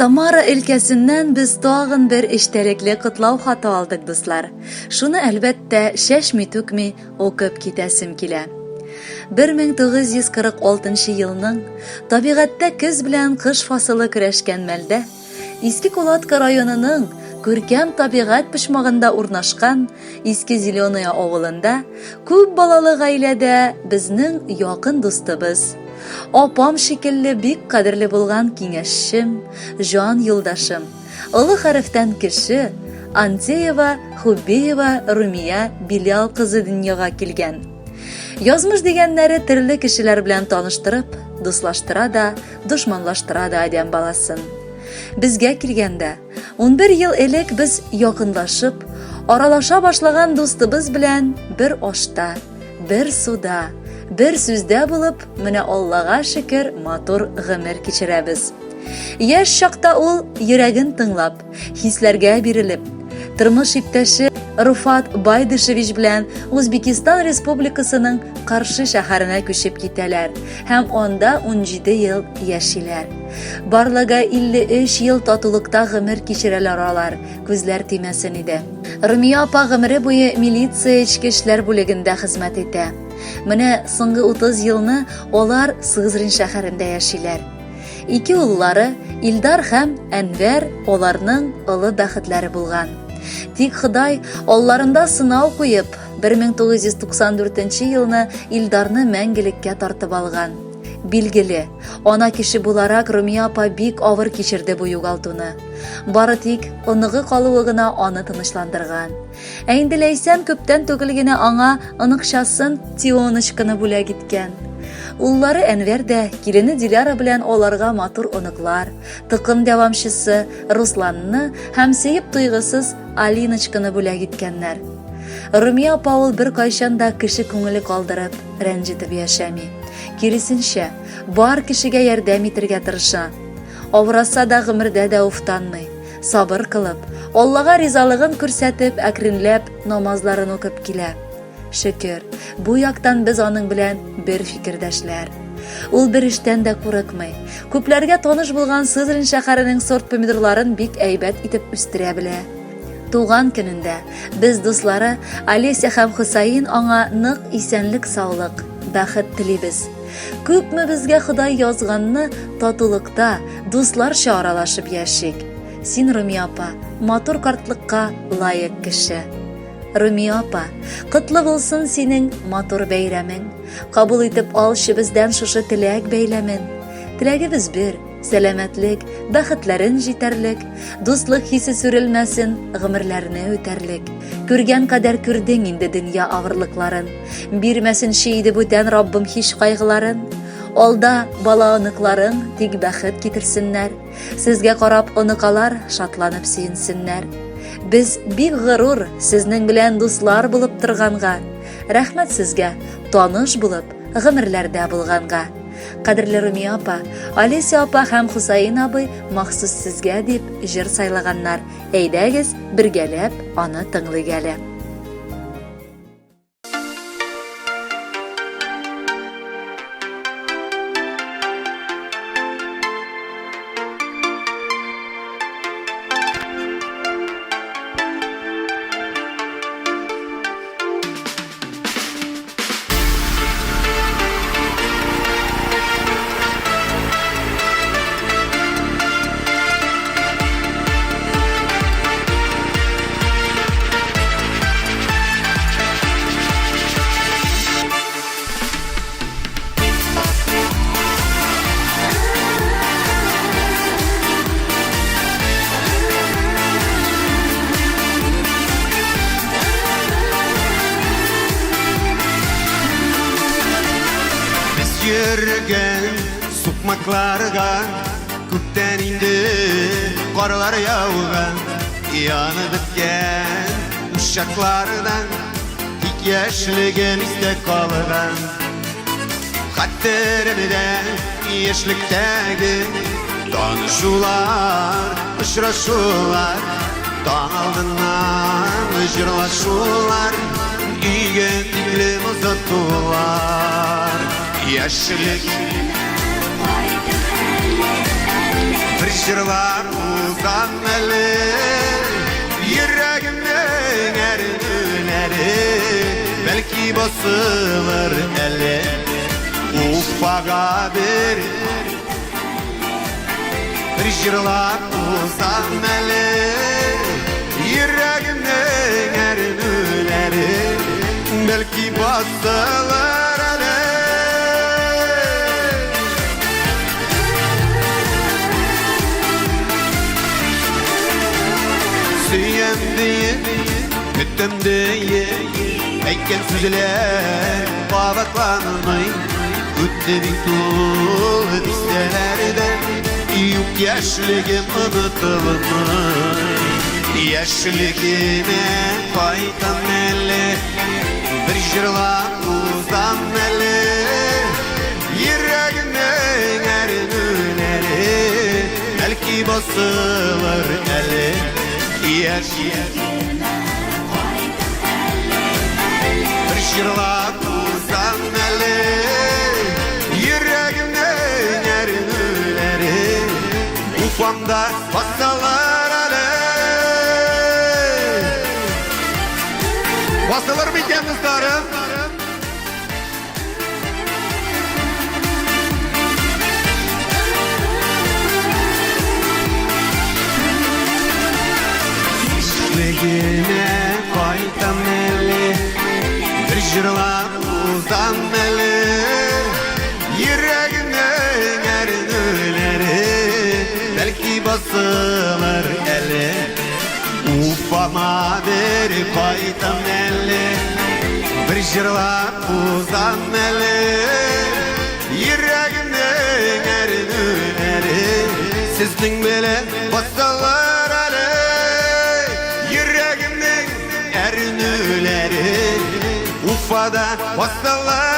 Самара өлкәсеннән без тагын бер эчтәлекле котлау хаты алдык, дуслар. Шуны әлбәттә шәшми-түкми укып китәсем килә. 1946 елның табигатьтә көз белән кыш фасылы көрәшкән мәлдә Иске Кулатка районының күркәм табигать почмагында урнашкан Иске Зеленая авылында күп балалы гаиләдә безнең якын дустыбыз, апам шикелле бик кадерле булган киңәшчем, җан юлдашым, олы хәрефтән кеше Антеева Хубеева Румия Билал кызы дөньяга килгән. Язмыш дигәннәре төрле кешеләр белән таныштырып, дуслаштыра да, дошманлаштыра да адәм баласын. Безгә килгәндә, 11 ел элек без якынлашып, аралаша башлаган дустыбыз белән бер ашта, бер суда, бер сүздә булып, менә Аллага шөкер, матур гомер кичерәбез. Яшь чакта ул йөрәген тыңлап, хисләргә бирелеп, тормыш иптәше Руфат Байдышевич белән Үзбекистан Республикасының Каршы шәһәренә күчеп китәләр һәм анда 17 ел яшиләр. Барлыгы 53 ел татулыкта гомер кичерәләр алар, күзләр тимәсен иде. Румия апа гомере буе милиция эчке эшләр бүлегендә хезмәт итә. Менә соңгы 30 елны алар Сызрань шәһәрендә яшиләр. Ике уллары Илдар һәм Әнвәр аларның олы бәхетләре булган. Тик Ходай алларында сынау куеп, 1994 елны Илдарны мәңгелеккә тартып алган. Билгеле, ана кеше буларак Румия апа бик авыр кичерде бу югалтуны. Бары тик оныгы калуы гына аны тынычландырган. Ә инде Ләйсән күптән түгел генә аңа оныкчасын Тионочканы бүләк иткән. Уллары Әнвәр дә килене Диляра белән аларга матур оныклар, тыкым дәвамчысы Русланны һәм сөеп туйгысыз Алиночканы бүләк иткәннәр. Румия апа ул бер кайчан да кеше күңеле калдырып, рәнҗетеп яшәми. Киресенчә, бар кешегә ярдәм итәргә тырыша. Авыраса да гомердә дә уфтанмый, сабыр кылып, Аллага ризалыгын күрсәтеп, әкренләп намазларын укып килә. Шөкер, бу яктан без аның белән бер фикердәшләр. Ул бер эштән дә курыкмый. Күпләргә таныш булган Сызрань шәһәренең сорт помидорларын бик әйбәт итеп үстерә белә. Туган көнендә без дуслары Олеся һәм Хусаин аңа нык исәнлек, саулык, бәхет телибез. Күпме безгә Ходай язганны татулыкта, дусларча аралашып яшик. Син, Румия апа, матур картлыкка лаек кеше. Румия апа, котлы булсын синең матур бәйрәмең. Кабул итеп алчы бездән шушы теләк бәйләмен. Теләгебез бер, сәламәтлек, бәхетләрен җитәрлек, дуслык хисе сүрелмәсен, гомерләрне үтәрлек. Күргән кадәр күрдең инде дөнья авырлыкларын. Бирмәсен шиде бүтән Раббым һич кайгыларын. Алда бала оныкларың тик бәхет китерсеннәр. Сезгә карап оныкалар шатланып сөенсеннәр. Без бик горур сезнең белән дуслар булып торганга. Рәхмәт сезгә, таныш булып, гомерләрдә булганга. Кадерле Румия апа, Олеся апа һәм Хусаин абый махсус сезгә дип җыр сайлаганнар. Әйдәгез, бергәләп аны тыңлыйк әле. Yürgen sukmaklarga күптән инде карлар яуган, янып беткән ушаклардан тик яшьлегем истә калган. Хәтеремдә яшьлектәге танышулар, очрашулар, таң алдыннан җырлашулар, өйгә тиклем озатулар. Яшьлек bir jırlar uzan eli yüreğimden erdüleri belki basılır eli ufağa bir jırlar uzan eli yüreğimden erdüleri belki basılır eli Süyen diye, müttem diye Eyken süzüler babaklanmay Ütte bir tuğul listelerden Yük yaşligim unutulmay Yaşligime faydan eli Bir jırlar uzan eli Yüreğimden erdüleri Belki basılır eli Yer bir jırlar uzan eli yüreğimden erdüleri ufamda basılır eli basılır mı iken kızlarım? Ligine faydan eli bir jırlar uzan eli yüreğimden erdüleri belki basılır eli ufama bir faydan eli bir jırlar uzan eli yüreğimden erdüleri sizning bilen basılır eli ernüleri Ufada bastılar